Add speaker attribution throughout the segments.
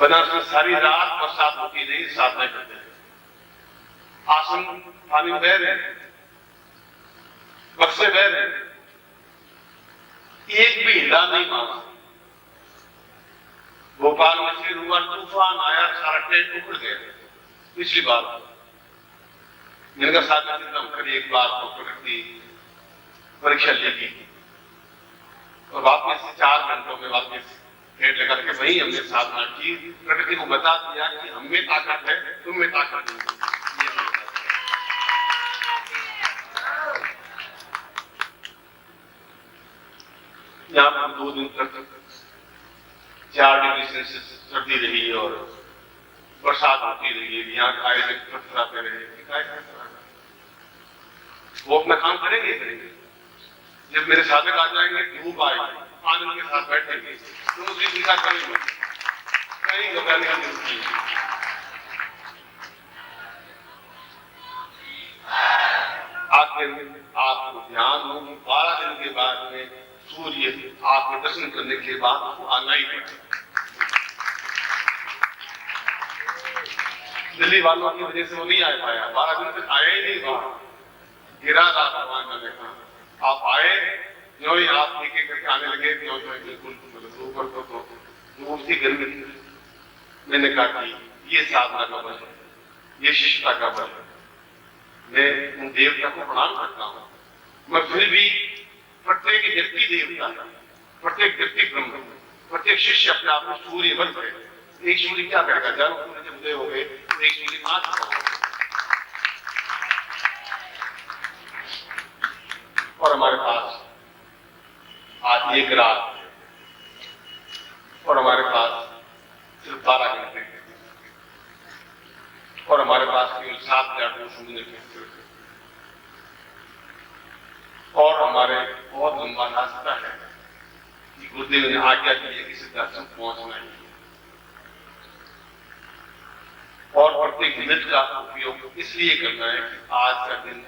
Speaker 1: बनारस में सारी रात बरसात होती रही, साधना करते हैं, आसन पानी बह रहे, बक्से बह रहे, एक भी हिला नहीं मारा। भोपाल में फिर हुआ, तूफान आया, सारा टेंट उखड़ गया। पिछली बार जिनका साधना चिंतन करिए, एक बार तो प्रकृति परीक्षा लेगी और वापस 4 घंटों में वापस पेट लेकर के वही हमने साधना की, प्रकृति को बता दिया कि हम में ताकत है, तुम में ताकत नहीं। यहाँ पर 2 दिन तक 4 डिग्री सेल्सियस सर्दी रही और बरसात होती रही। यहाँ का आयोजक थरथराते रहे। वो अपना काम करेंगे करेंगे, जब मेरे साधक आ जाएंगे, धूप आएगी, आनंद के साथ बैठेंगे, तो उसी स्वीकार करेंगे, कहीं घबराने की जरूरत नहीं। आखिर आपको ध्यान हो कि 12 दिन के बाद में सूर्य आपके दर्शन करने के बाद वो आना ही पड़ेगा। दिल्ली वालों की वजह से वो नहीं आ पाया, 12 दिन तक आया ही नहीं। वहां गिरा रहा भगवान का देखा, आप आए, जो ही आप एक एक करके आने लगे, जो बिल्कुल ऊपर तो उसकी गर्मी थी। मैंने कहा कि ये साधना का बल है, ये शिष्टता का बल है। मैं उन देवता को प्रणाम करता हूँ, मैं फिर भी प्रत्येक व्यक्ति देवता है, प्रत्येक व्यक्ति ब्रह्म, प्रत्येक शिष्य अपने आप में सूर्य बन गए। एक सूर्य क्या करेगा, जब उदय हो गए, एक सूर्य कहां चुका होगा। और हमारे पास आज एक रात है और हमारे पास सिर्फ 12 घंटे हैं और हमारे पास केवल 7,200 मिनट है और हमारे बहुत लंबा रास्ता है कि गुरुदेव ने आज्ञा दी है कि सिद्धार्थ तक पहुंचना है और प्रत्येक मिनट का उपयोग इसलिए करना है कि आज का दिन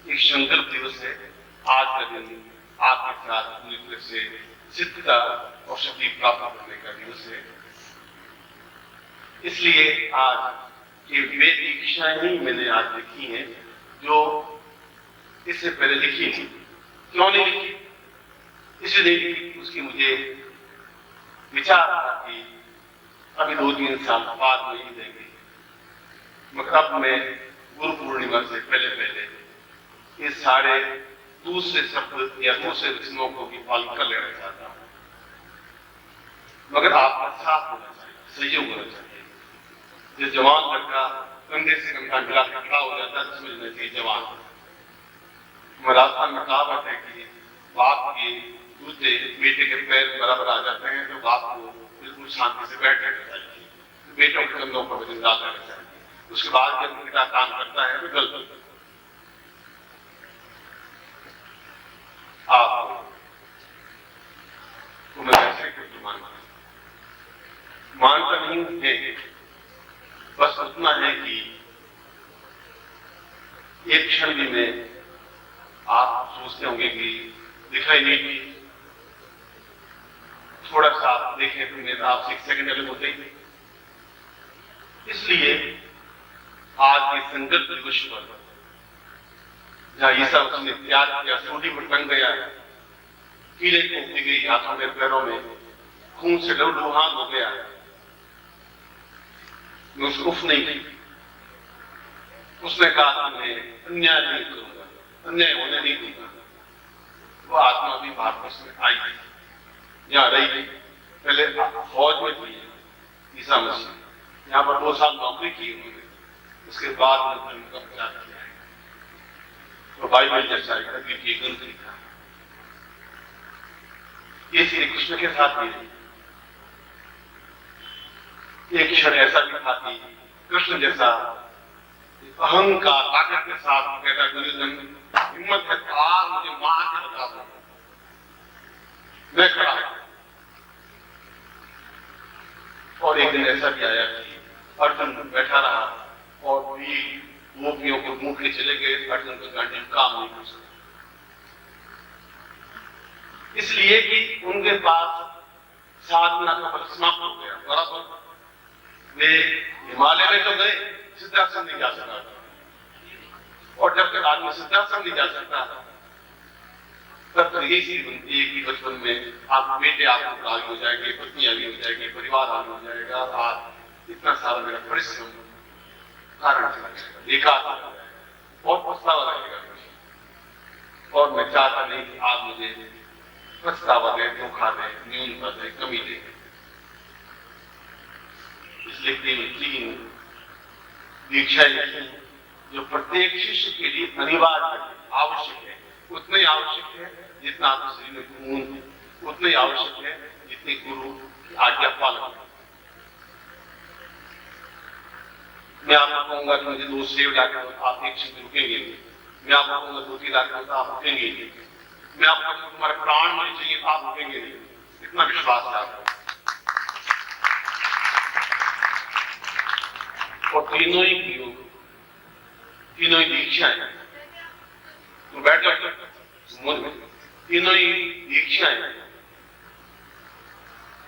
Speaker 1: एक संकल्प दिवस है। आज का दिन आपके साथ पूरी तरह से सिद्धता और शक्ति प्राप्त करने का दिवस है। इसलिए आज ये वेद दीक्षाएं ही मैंने आज लिखी हैं, जो इससे पहले लिखी थी। क्यों नहीं लिखी? इसलिए नहीं लिखी, उसकी मुझे विचार था कि अभी 2-3 साल बाद में ही देंगे, मगर अब मैं गुरु पूर्णिमा से पहले ये सारे दूसरे शब्द या दूसरे वचनों को भी पालन कर लेना चाहता हूं। मगर आपका साथ होना चाहिए, सहयोग होना चाहिए। जो जवान लड़का कंधे से कंधा मिला खड़ा हो जाता है, समझना चाहिए जवान। राजस्थान में कहावत है कि बाप के जूते बेटे के पैर बराबर आ जाते हैं, तो बाप को बिल्कुल शांति से बैठ जाना चाहिए, बेटों के कंधों पर वजन डाल देना चाहिए। उसके बाद जब पिता काम करता है तो गलत तो मैं ऐसे कुछ मानता नहीं है, बस उतना है कि एक क्षण भी में आप सोचते होंगे कि दिखाई नहीं दी, थोड़ा सा आप देखें तो मेरे आपसे 1 सेकंड अलग होते ही। इसलिए आज के संकल्प दिवस पर जहां ईसा उसने त्याग किया, सूली पर टंग गया, कीले ठोकती गई हाथों में पैरों में, खून से लहूलुहान हो गया, मैं उसको उफ नहीं की। उसने कहा मैं अन्याय नहीं करूंगा, अन्याय होने नहीं दूंगा। वो आत्मा भी भारत में आई थी, यहाँ रही थी, पहले फौज में थी ईसा मसीह, यहाँ पर 2 साल नौकरी की उन्होंने, उसके बाद में धर्म का प्रचार किया है। तो बाइबल जैसा एक ग्रंथ लिखा, ये श्री कृष्ण के साथ भी एक क्षण ऐसा भी था कि कृष्ण जैसा अहंकार ताकत के साथ कहता दुर्योधन हिम्मत है तो आज मुझे मार के बता दो, मैं खड़ा। और एक दिन ऐसा भी आया कि अर्जुन बैठा रहा और भी गोपियों को मुंह के चले गए, अर्जुन का गांडी काम नहीं कर सका, इसलिए कि उनके पास साधना का बल समाप्त हो गया। बराबर वे हिमालय में तो गए, सिद्धाश्रम नहीं जा सका। और जब तक आदमी सिद्धाश्रम नहीं जा सकता तब तक यही चीज बनती है कि बचपन में आप बेटे आपको आगे हो जाएंगे, पत्नी आगे हो जाएगी, परिवार आगे हो जाएगा, आप इतना सारा मेरा परिश्रम कारण चला जाएगा, बेकार चला जाएगा और पछतावा रहेगा। और मैं चाहता नहीं कि आप मुझे पछतावा दें, धोखा दें, न्यूनता दें, कमी दें। इसलिए तीन दीक्षा लिखी जो प्रत्येक शिष्य के लिए अनिवार्य है, आवश्यक है। उतना ही आवश्यक है जितना आपके शरीर में खून है, उतना ही आवश्यक है जितनी गुरु की आज्ञा पालन है। मैं आपको कहूंगा कि मुझे 2 सेव लाके तो आप एक क्षण रुकेंगे नहीं। मैं आपको कहूंगा 2-3 लाख तो आप रुकेंगे नहीं। मैं आपको कहूंगा तुम्हारे प्राण मुझे चाहिए, आप रुकेंगे नहीं। इतना विश्वास है आपको। और तीनों ही योग, तीनों ही दीक्षाएं, तो बैठ जाओ तीनों ही दीक्षाएं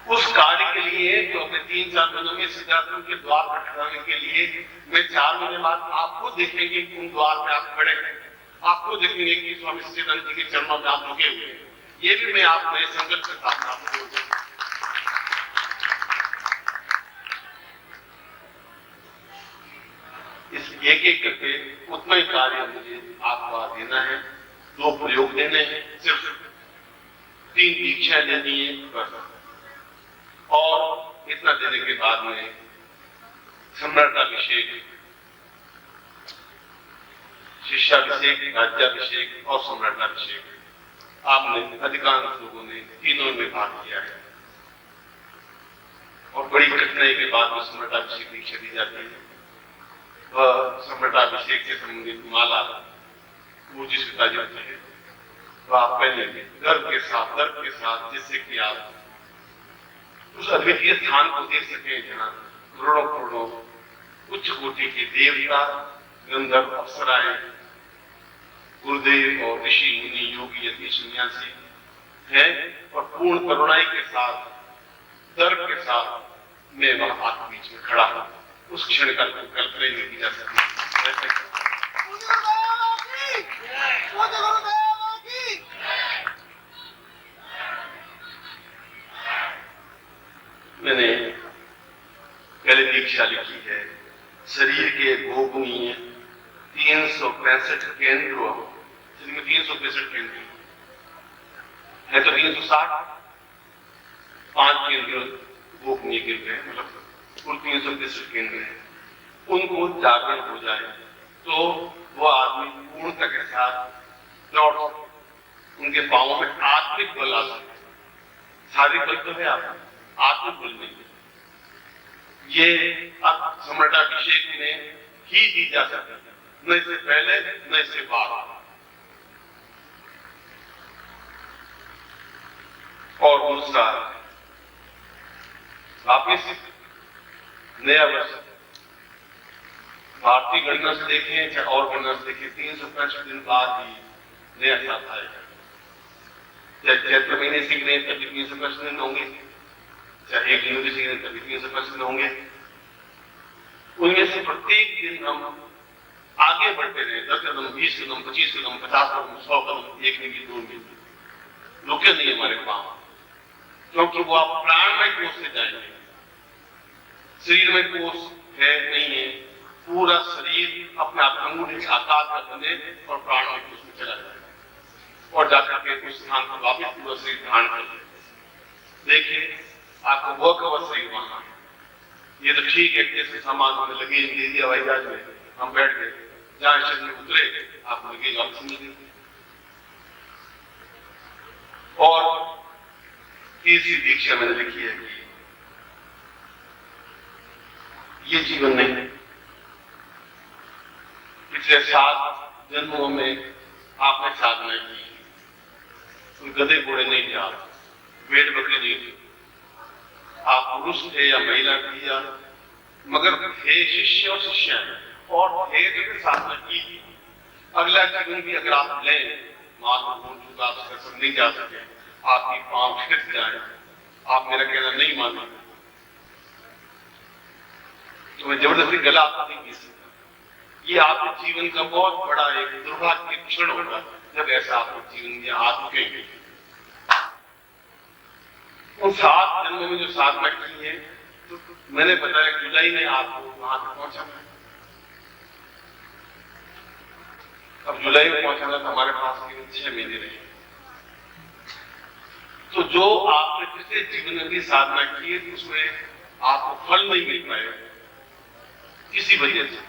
Speaker 1: उस कार्य के लिए जो अपने 3-4 महीनों में सिद्धाश्रम के द्वार पर खड़ाने के लिए, मैं 4 महीने बाद आपको देखेंगे कि उन द्वार पे आप खड़े हैं, आपको देखेंगे कि स्वामी सच्चिदानंद जी के चरणों में आप रुके हुए हैं। ये भी मैं आप नए संकल्प के साथ आपको बोल दूं। इस एक करके उतना ही कार्य मुझे आपको देना है, 2 प्रयोग देने हैं, सिर्फ 3 दीक्षाएं देनी है बस। और इतना देने के बाद में सम्राटाभिषेक, शिष्याभिषेक, राज्याभिषेक और सम्राटाभिषेक आपने अधिकांश लोगों ने तीनों में भाग किया है। और बड़ी कठिनाई के बाद में सम्राटाभिषेक दीक्षा दी जाती है। वह सम्राटाभिषेक से संबंधित माला वो जिस पिताजी होते हैं तो आप पहले गर्व के साथ जिससे कि आप उस अद्वितीय स्थान को देख सके जहां करोड़ों करोड़ों उच्च कोटि के देवता, गंधर्व, अप्सराएं, गुरुदेव और ऋषि मुनि, योगी, यति, सन्यासी हैं। और पूर्ण करुणाई के साथ, गर्व के साथ मैं वहां आपके बीच में खड़ा हूं। उस क्षण का कल्पना नहीं की जा सकती। मैंने पहले दीक्षा लिखी है, शरीर के गोपनीय 365 केंद्रों, जिनमें 365 केंद्र है तो 360, 5 केंद्र गोपनीय केंद्र है, मतलब कुल 365 केंद्र है। उनको जागरण हो जाए तो वो आदमी पूर्णता के साथ लौट, उनके पांवों में आत्मिक बल आ सकता है। शारीरिक बल तो है, आप आत्मिक बल नहीं। ये अब सम्राटाभिषेक में ही दी जा सकती है, न इससे पहले न इससे बाद। और दूसरा, वापिस नया वर्ष भारतीय गणना से देखें चाहे और गणना से देखें, 365 दिन बाद ही नया साल आएगा। चाहे चैत्र महीने सीखने तभी 365 दिन होंगे, चाहे 1 जनवरी सीखने तभी 365 दिन होंगे। उनमें से प्रत्येक दिन हम आगे बढ़ते रहे, 10 कदम, 20 कदम, 25 कदम, 50 कदम, 100 कदम, 1 मिनट, 2 मिनट, रुके नहीं हमारे पांव, क्योंकि वो आप प्राणमय कोष से जाएंगे। शरीर में कोष है नहीं है, पूरा शरीर अपने आप अंगूठे आकार का बने और प्राणमय कोष में चला जाए और जाकर के उस स्थान पर वापस पूरा शरीर धारण कर ले। देखिए आपको वो कवर शरीर वहां है। ये तो ठीक है, जैसे सामान हमें लगेज दे दिया हवाई जहाज में, हम बैठ गए, जहां शरीर में उतरे आप लगेज वापस मिल गई। और तीसरी दीक्षा मैंने लिखी है कि ये जीवन नहीं, पिछले 7 जन्मों में आपने साधना की, कोई गधे घोड़े नहीं थे, आप भेड़ बकरे नहीं थे, आप पुरुष थे या महिला थी, या मगर थे शिष्य और शिष्या, और थे तो साधना की थी। अगला जीवन भी अगर आप लें, मार्ग आप नहीं जा सके, आपकी पांव फिट जाए, आप मेरा कहना नहीं माने तो मैं जबरदस्ती गला आपको नहीं पी सकता। ये आपके जीवन का बहुत बड़ा एक दुर्भाग्य क्षण होगा जब ऐसा आपके जीवन में हाथ रुकेंगे। उन 7 जन्मों में जो साधना की है, तो मैंने बताया जुलाई में आपको वहां तक पहुंचाना है। अब जुलाई में पहुंचाना तो हमारे पास केवल 6 महीने रहे। तो जो आपने पिछले जीवन में भी साधना की है, उसमें आपको फल नहीं मिल पाएगा किसी वजह से।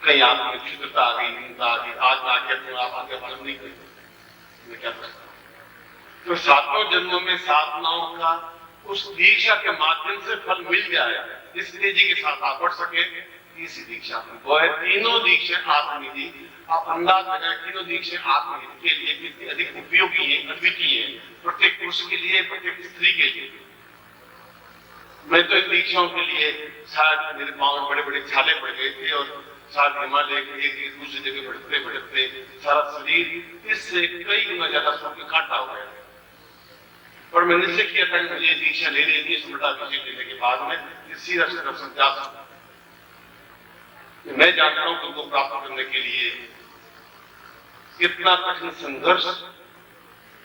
Speaker 1: कहीं आप में क्षुद्रता आ गई, निंदा आ गई, आज ना किया तो आप आगे फल नहीं करेंगे। मैं क्या करता हूं? तो 7 जन्मों में साधनाओं का उस दीक्षा के माध्यम से फल मिल जाए, इस तेजी के साथ आप बढ़ सके। इसी दीक्षा वो है, तीनों दीक्षा आत्मनिधि। आप अंदाज लगाए तीनों दीक्षा आत्मनिधि के लिए कितनी अधिक उपयोगी है, अद्वितीय है, प्रत्येक पुरुष के लिए, प्रत्येक स्त्री के लिए। मैं तो इन दीक्षाओं के लिए शायद मेरे पांव में बड़े बड़े छाले पड़ गए थे और शायद हिमालय के एक दूसरी जगह बढ़ते बढ़ते सारा शरीर इससे कई गुना ज्यादा सूख काटा हो गया। पर मैंने निश्चय किया था कि मुझे दीक्षा ले लेनी है, स्मृताभिषेक लेने के बाद में सीधा से दर्शन जा सकता। मैं जानता हूं कि उनको प्राप्त करने के लिए कितना कठिन संघर्ष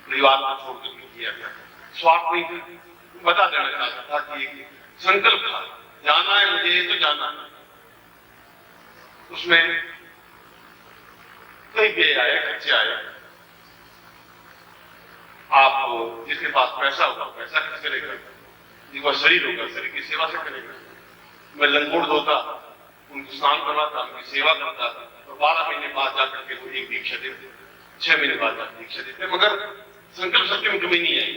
Speaker 1: परिवार को छोड़कर किया गया। स्वार्थ नहीं था, बता देना चाहता था कि संकल्प था, जाना है मुझे तो जाना है। उसमें कई व्यय आए, खर्चे आए। आप जिसके पास पैसा होगा पैसा खर्च करेगा, जिसका शरीर होगा शरीर की सेवा से करेगा। मैं लंगोट धोता, उनको स्नान करवाता, उनकी सेवा करता, तो 12 महीने बाद जाकर के वो एक दीक्षा देते, 6 महीने बाद जाकर दीक्षा देते, मगर संकल्प शक्ति में कमी नहीं आई।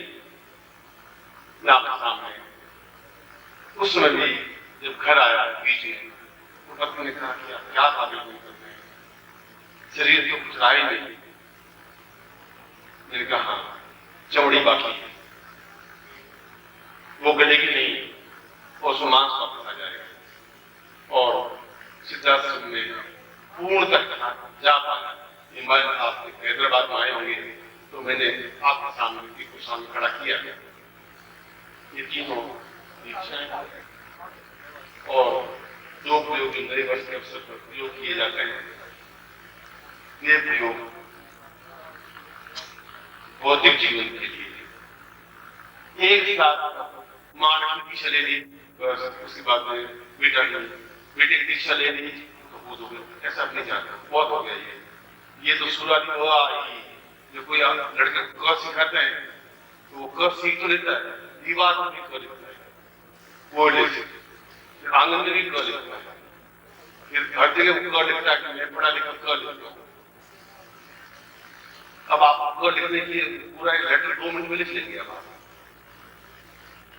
Speaker 1: मैं आपके सामने उस समय भी जब घर आया बीच में, तो पत्नी ने कहा कि आप क्या काबिल नहीं करते हैं, शरीर तो कुछ रहा ही नहीं। मैंने कहा चमड़ी बाकी है, वो गलेगी नहीं और उसमें मांस वापस आ जाएगा। और सिद्धार्थ में पूर्ण तक जा पाना। आप हैदराबाद में आए होंगे तो मैंने आपके सामने को सामने खड़ा किया गया। ये तीनों दीक्षाएं और जो प्रयोग नए वर्ष के अवसर पर प्रयोग किए जाते हैं, ये प्रयोग भौतिक जीवन के लिए एक साथ मां की दीक्षा ले ली, उसके बाद में बेटे की दीक्षा ले ली तो बहुत हो गया। ऐसा नहीं जाता, बहुत हो गया। ये तो शुरुआती हुआ ही जो कोई लड़का क सिखाते हैं तो वो क सीख तो लेता है, दीवार में भी क लेता है, बोर्ड फिर आंगन में भी क लेता है, फिर हर जगह क लिखता है कि मैं पढ़ा लिखा क लिखता हूँ। अब आप क लिखने की पूरा एक लेटर 2 मिनट में लिख लेंगे।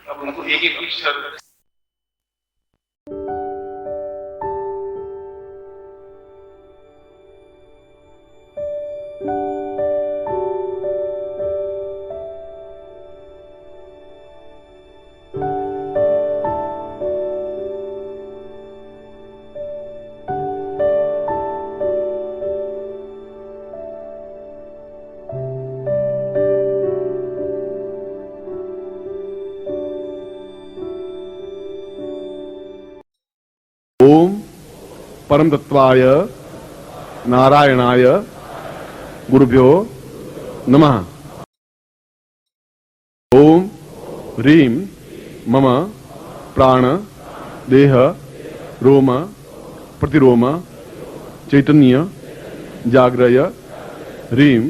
Speaker 1: अब उनको एक एक अक्षर
Speaker 2: ओम परम तत्वाय नारायणाय गुरुभ्यो नमः। ओम ह्रीं मम प्राण देह रोम प्रतिरोम चैतन्य जाग्रय ह्रीं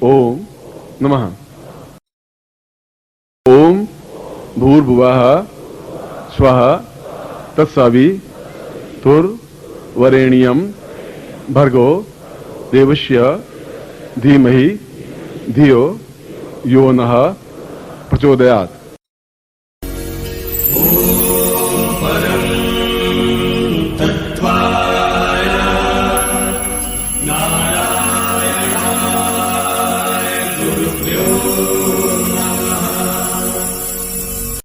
Speaker 2: ओम नमः। ओम भूर्भुवः स्वः तत्सवितुर्वरेण्यं भर्गो देवस्य धीमहि धियो यो नः प्रचोदयात्।